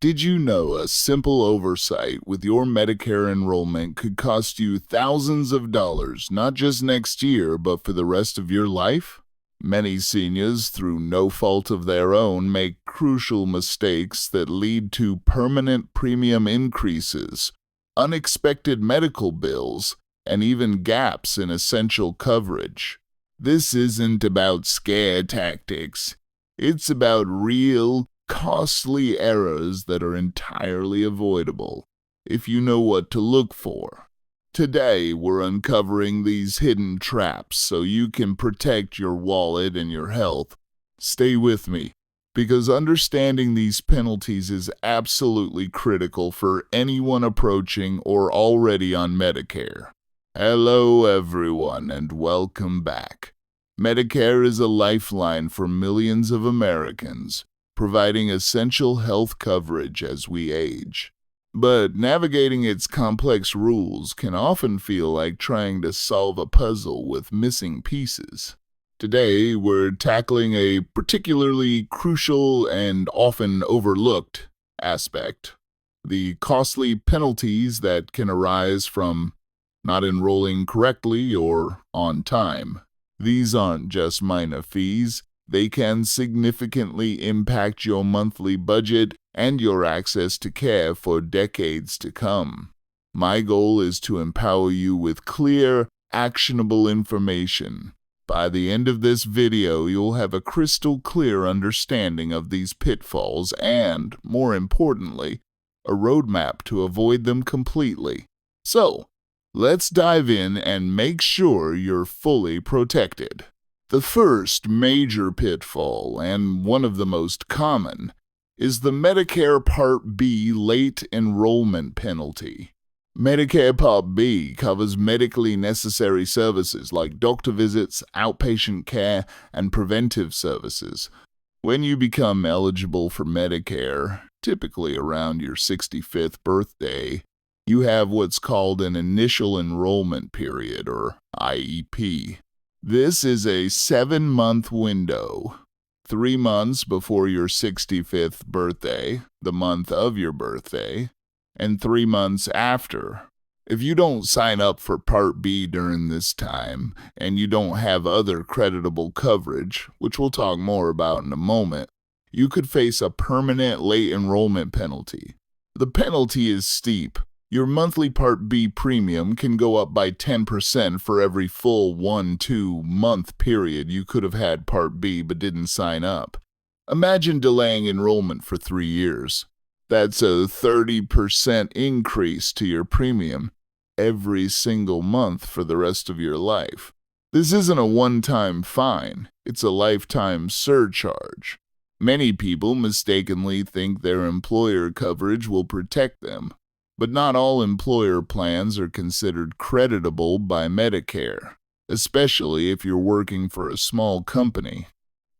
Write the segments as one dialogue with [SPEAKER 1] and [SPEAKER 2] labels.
[SPEAKER 1] Did you know a simple oversight with your Medicare enrollment could cost you thousands of dollars, not just next year, but for the rest of your life? Many seniors, through no fault of their own, make crucial mistakes that lead to permanent premium increases, unexpected medical bills, and even gaps in essential coverage. This isn't about scare tactics. It's about real, costly errors that are entirely avoidable if you know what to look for. Today, we're uncovering these hidden traps so you can protect your wallet and your health. Stay with me, because understanding these penalties is absolutely critical for anyone approaching or already on Medicare. Hello, everyone, and welcome back. Medicare is a lifeline for millions of Americans, providing essential health coverage as we age. But navigating its complex rules can often feel like trying to solve a puzzle with missing pieces. Today, we're tackling a particularly crucial and often overlooked aspect: the costly penalties that can arise from not enrolling correctly or on time. These aren't just minor fees. They can significantly impact your monthly budget and your access to care for decades to come. My goal is to empower you with clear, actionable information. By the end of this video, you'll have a crystal clear understanding of these pitfalls and, more importantly, a roadmap to avoid them completely. So, let's dive in and make sure you're fully protected. The first major pitfall, and one of the most common, is the Medicare Part B late enrollment penalty. Medicare Part B covers medically necessary services like doctor visits, outpatient care, and preventive services. When you become eligible for Medicare, typically around your 65th birthday, you have what's called an initial enrollment period, or IEP. This is a 7-month window, 3 months before your 65th birthday, the month of your birthday, and 3 months after. If you don't sign up for Part B during this time, and you don't have other creditable coverage, which we'll talk more about in a moment, you could face a permanent late enrollment penalty. The penalty is steep. Your monthly Part B premium can go up by 10% for every full 1-2 month period you could have had Part B but didn't sign up. Imagine delaying enrollment for 3 years. That's a 30% increase to your premium every single month for the rest of your life. This isn't a one-time fine, it's a lifetime surcharge. Many people mistakenly think their employer coverage will protect them. But not all employer plans are considered creditable by Medicare, especially if you're working for a small company.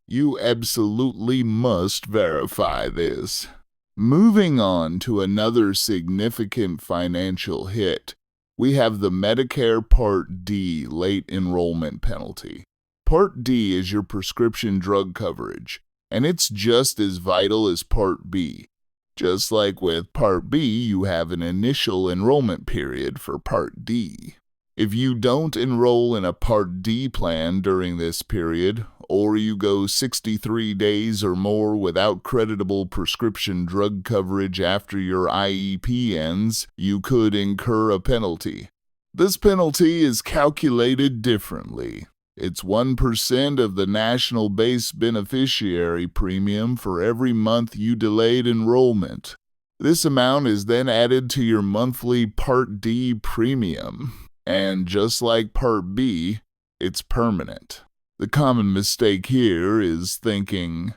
[SPEAKER 1] You absolutely must verify this. Moving on to another significant financial hit, we have the Medicare Part D late enrollment penalty. Part D is your prescription drug coverage, and it's just as vital as Part B. Just like with Part B, you have an initial enrollment period for Part D. If you don't enroll in a Part D plan during this period, or you go 63 days or more without creditable prescription drug coverage after your IEP ends, you could incur a penalty. This penalty is calculated differently. It's 1% of the national base beneficiary premium for every month you delayed enrollment. This amount is then added to your monthly Part D premium, and just like Part B, it's permanent. The common mistake here is thinking,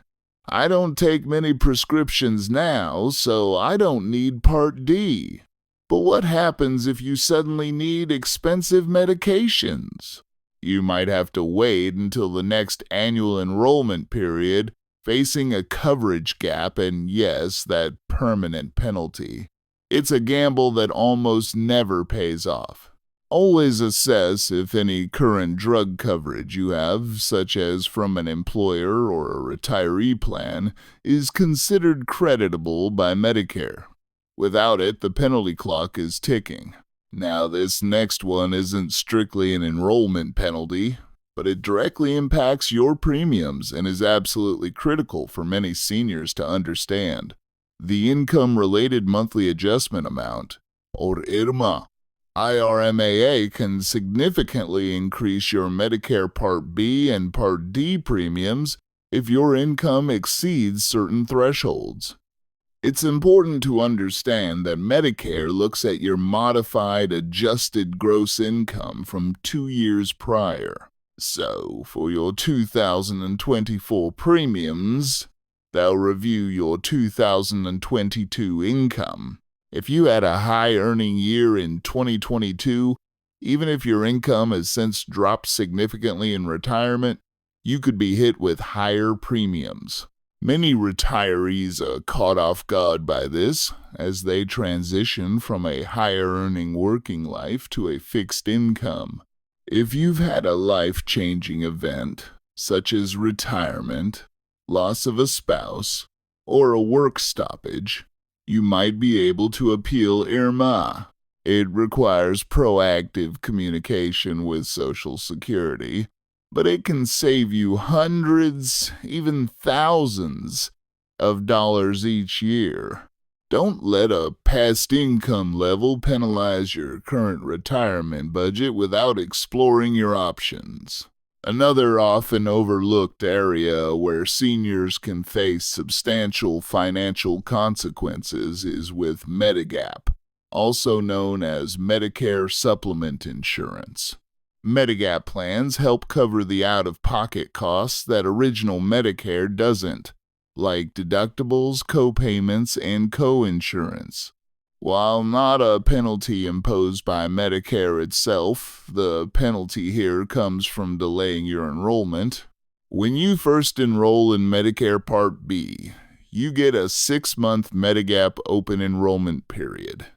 [SPEAKER 1] I don't take many prescriptions now, so I don't need Part D. But what happens if you suddenly need expensive medications? You might have to wait until the next annual enrollment period, facing a coverage gap and, yes, that permanent penalty. It's a gamble that almost never pays off. Always assess if any current drug coverage you have, such as from an employer or a retiree plan, is considered creditable by Medicare. Without it, the penalty clock is ticking. Now, this next one isn't strictly an enrollment penalty, but it directly impacts your premiums and is absolutely critical for many seniors to understand. The income-related monthly adjustment amount, or IRMAA, can significantly increase your Medicare Part B and Part D premiums if your income exceeds certain thresholds. It's important to understand that Medicare looks at your modified adjusted gross income from 2 years prior. So, for your 2024 premiums, they'll review your 2022 income. If you had a high-earning year in 2022, even if your income has since dropped significantly in retirement, you could be hit with higher premiums. Many retirees are caught off guard by this as they transition from a higher-earning working life to a fixed income. If you've had a life-changing event, such as retirement, loss of a spouse, or a work stoppage, you might be able to appeal IRMAA. It requires proactive communication with Social Security, but it can save you hundreds, even thousands of dollars each year. Don't let a past income level penalize your current retirement budget without exploring your options. Another often overlooked area where seniors can face substantial financial consequences is with Medigap, also known as Medicare Supplement Insurance. Medigap plans help cover the out-of-pocket costs that original Medicare doesn't, like deductibles, co-payments, and co-insurance. While not a penalty imposed by Medicare itself, the penalty here comes from delaying your enrollment. When you first enroll in Medicare Part B, you get a 6-month Medigap open enrollment period.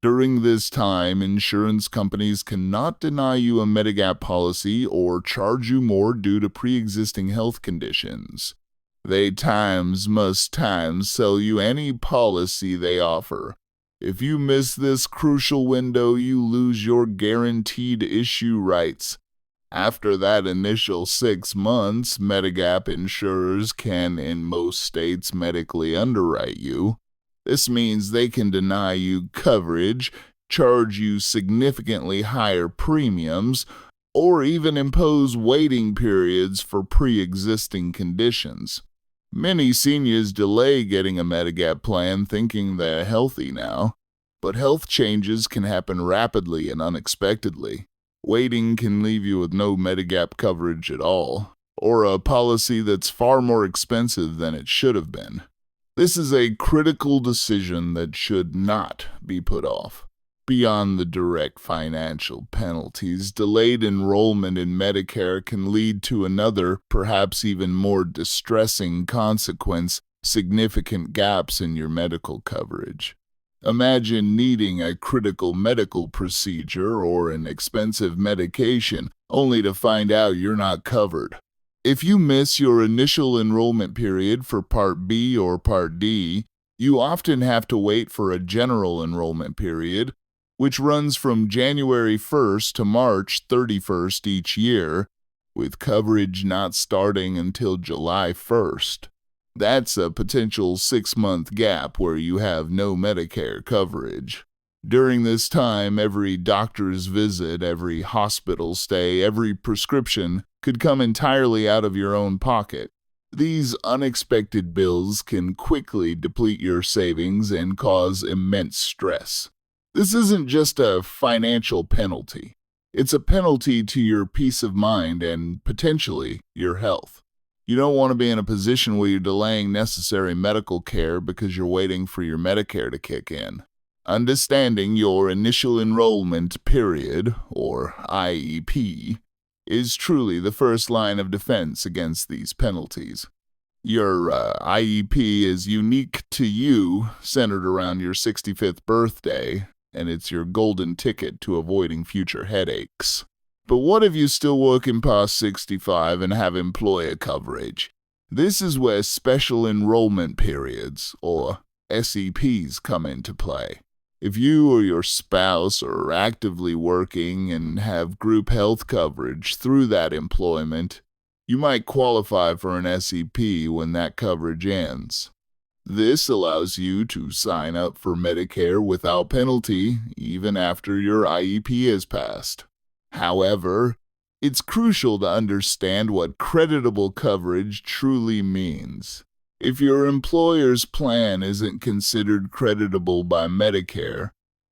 [SPEAKER 1] During this time, insurance companies cannot deny you a Medigap policy or charge you more due to pre-existing health conditions. They must sell you any policy they offer. If you miss this crucial window, you lose your guaranteed issue rights. After that initial 6 months, Medigap insurers can, in most states, medically underwrite you. This means they can deny you coverage, charge you significantly higher premiums, or even impose waiting periods for pre-existing conditions. Many seniors delay getting a Medigap plan thinking they're healthy now, but health changes can happen rapidly and unexpectedly. Waiting can leave you with no Medigap coverage at all, or a policy that's far more expensive than it should have been. This is a critical decision that should not be put off. Beyond the direct financial penalties, delayed enrollment in Medicare can lead to another, perhaps even more distressing consequence: significant gaps in your medical coverage. Imagine needing a critical medical procedure or an expensive medication, only to find out you're not covered. If you miss your initial enrollment period for Part B or Part D, you often have to wait for a general enrollment period, which runs from January 1st to March 31st each year, with coverage not starting until July 1st. That's a potential 6-month gap where you have no Medicare coverage. During this time, every doctor's visit, every hospital stay, every prescription could come entirely out of your own pocket. These unexpected bills can quickly deplete your savings and cause immense stress. This isn't just a financial penalty. It's a penalty to your peace of mind and, potentially, your health. You don't want to be in a position where you're delaying necessary medical care because you're waiting for your Medicare to kick in. Understanding your initial enrollment period, or IEP, is truly the first line of defense against these penalties. Your IEP is unique to you, centered around your 65th birthday, and it's your golden ticket to avoiding future headaches. But what if you're still working past 65 and have employer coverage? This is where special enrollment periods, or SEPs, come into play. If you or your spouse are actively working and have group health coverage through that employment, you might qualify for an SEP when that coverage ends. This allows you to sign up for Medicare without penalty even after your IEP is passed. However, it's crucial to understand what creditable coverage truly means. If your employer's plan isn't considered creditable by Medicare,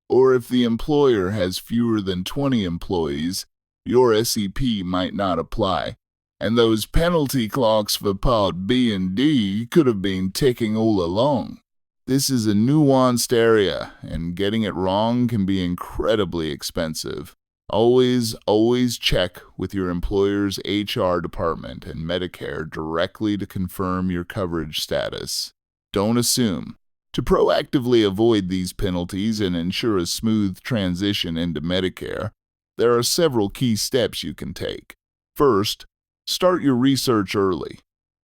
[SPEAKER 1] or if the employer has fewer than 20 employees, your SEP might not apply. And those penalty clocks for Part B and D could have been ticking all along. This is a nuanced area, and getting it wrong can be incredibly expensive. Always check with your employer's HR department and Medicare directly to confirm your coverage status. Don't assume. To proactively avoid these penalties and ensure a smooth transition into Medicare, there are several key steps you can take. First, start your research early.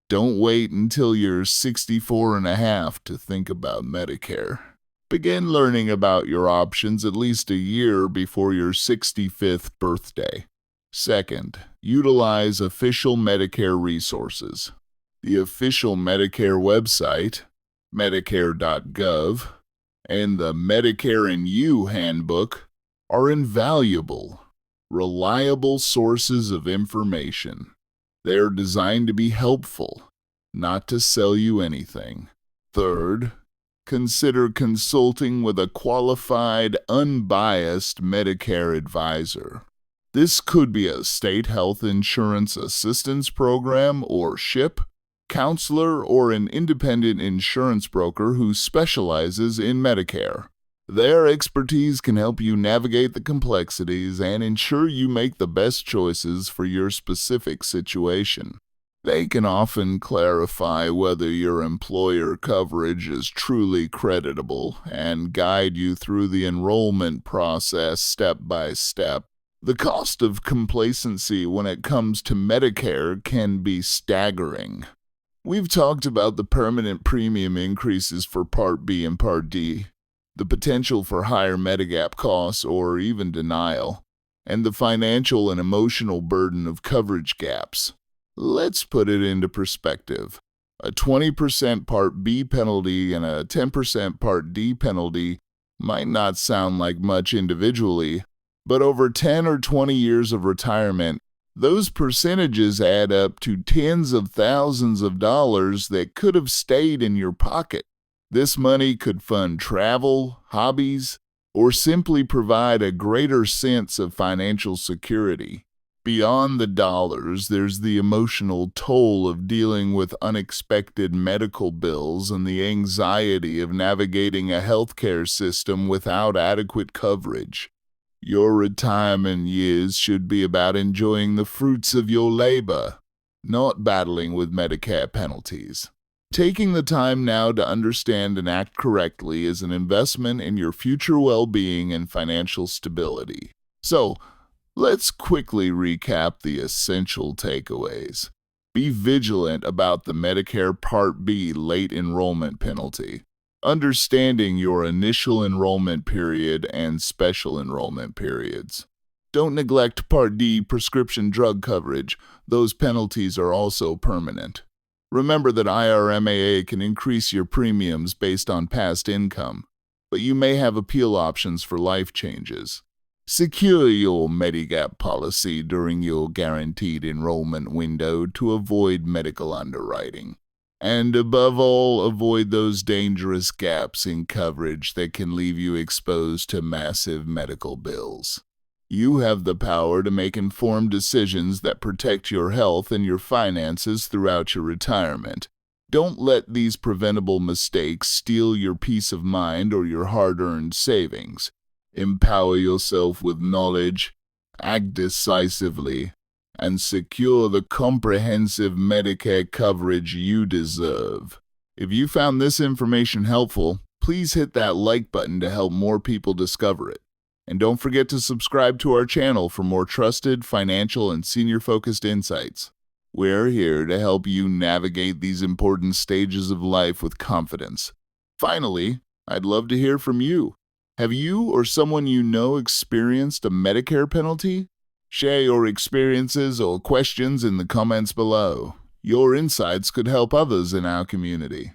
[SPEAKER 1] Don't wait until you're 64 and a half to think about Medicare. Begin learning about your options at least a year before your 65th birthday. Second, utilize official Medicare resources. The official Medicare website, medicare.gov, and the Medicare and You handbook are invaluable, reliable sources of information. They're designed to be helpful, not to sell you anything. Third, consider consulting with a qualified, unbiased Medicare advisor. This could be a state health insurance assistance program or SHIP, counselor, or an independent insurance broker who specializes in Medicare. Their expertise can help you navigate the complexities and ensure you make the best choices for your specific situation. They can often clarify whether your employer coverage is truly creditable and guide you through the enrollment process step by step. The cost of complacency when it comes to Medicare can be staggering. We've talked about the permanent premium increases for Part B and Part D, the potential for higher Medigap costs or even denial, and the financial and emotional burden of coverage gaps. Let's put it into perspective. A 20% Part B penalty and a 10% Part D penalty might not sound like much individually, but over 10 or 20 years of retirement, those percentages add up to tens of thousands of dollars that could have stayed in your pocket. This money could fund travel, hobbies, or simply provide a greater sense of financial security. Beyond the dollars, there's the emotional toll of dealing with unexpected medical bills and the anxiety of navigating a healthcare system without adequate coverage. Your retirement years should be about enjoying the fruits of your labor, not battling with Medicare penalties. Taking the time now to understand and act correctly is an investment in your future well-being and financial stability. So, let's quickly recap the essential takeaways. Be vigilant about the Medicare Part B late enrollment penalty, understanding your initial enrollment period and special enrollment periods. Don't neglect Part D prescription drug coverage. Those penalties are also permanent. Remember that IRMAA can increase your premiums based on past income, but you may have appeal options for life changes. Secure your Medigap policy during your guaranteed enrollment window to avoid medical underwriting. And above all, avoid those dangerous gaps in coverage that can leave you exposed to massive medical bills. You have the power to make informed decisions that protect your health and your finances throughout your retirement. Don't let these preventable mistakes steal your peace of mind or your hard-earned savings. Empower yourself with knowledge, act decisively, and secure the comprehensive Medicare coverage you deserve. If you found this information helpful, please hit that like button to help more people discover it. And don't forget to subscribe to our channel for more trusted, financial, and senior-focused insights. We're here to help you navigate these important stages of life with confidence. Finally, I'd love to hear from you. Have you or someone you know experienced a Medicare penalty? Share your experiences or questions in the comments below. Your insights could help others in our community.